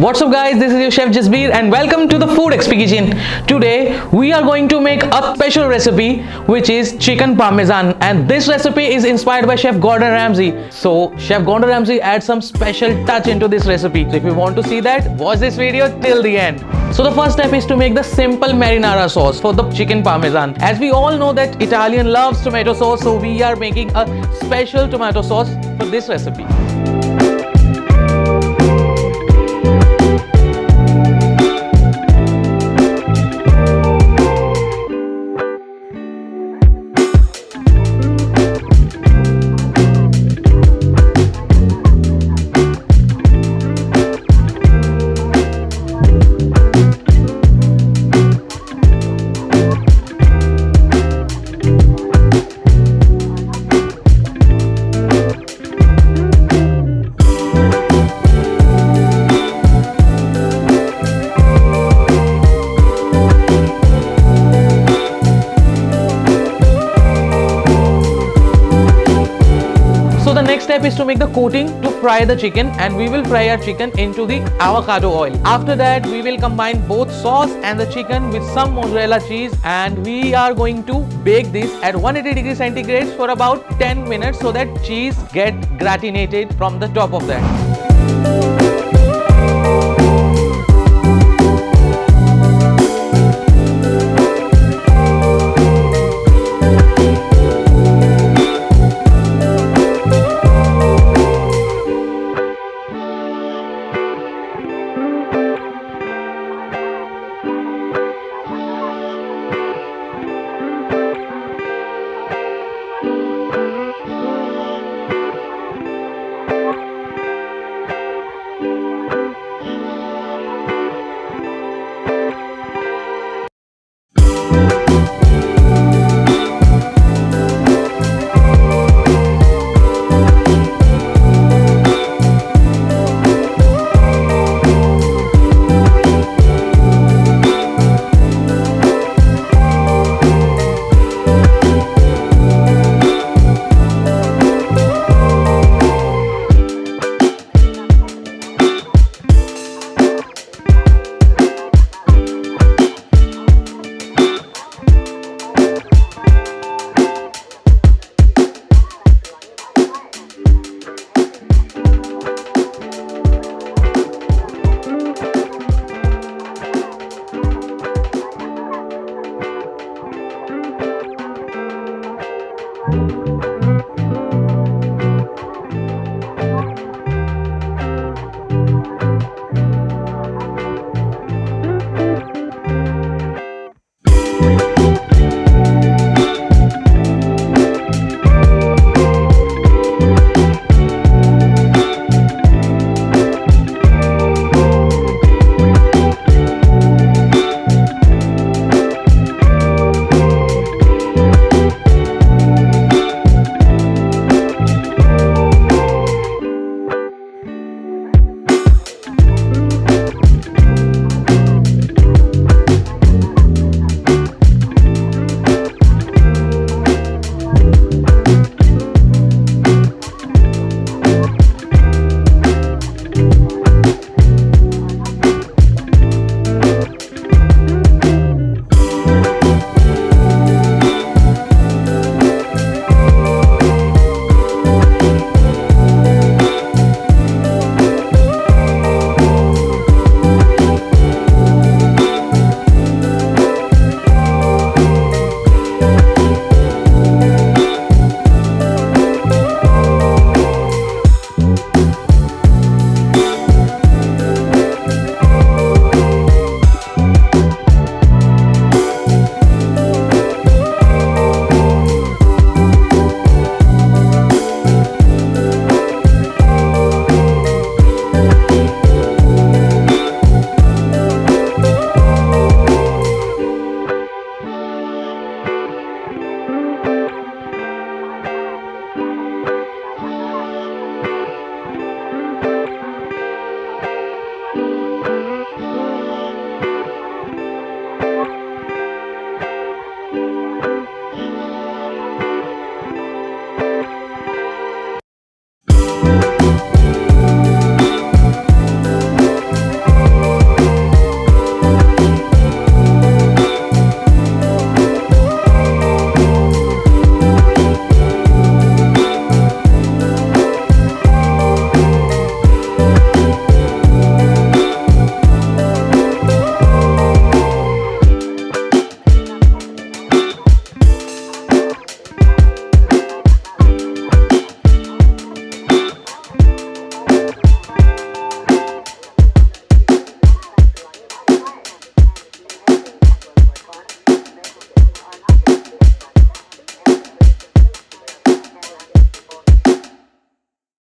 What's up guys, this is your chef Jasbir and welcome to the TheFoodXP kitchen. Today we are going to make a special recipe which is chicken parmesan, and this recipe is inspired by Chef Gordon Ramsay. So Chef Gordon Ramsay adds some special touch into this recipe. So if you want to see that, watch this video till the end. So the first step is to make the simple marinara sauce for the chicken parmesan. As we all know that Italian loves tomato sauce, so we are making a special tomato sauce for this recipe. So the next step is to make the coating to fry the chicken, and we will fry our chicken into the avocado oil. After that we will combine both sauce and the chicken with some mozzarella cheese, and we are going to bake this at 180 degrees centigrade for about 10 minutes so that cheese get gratinated from the top of that.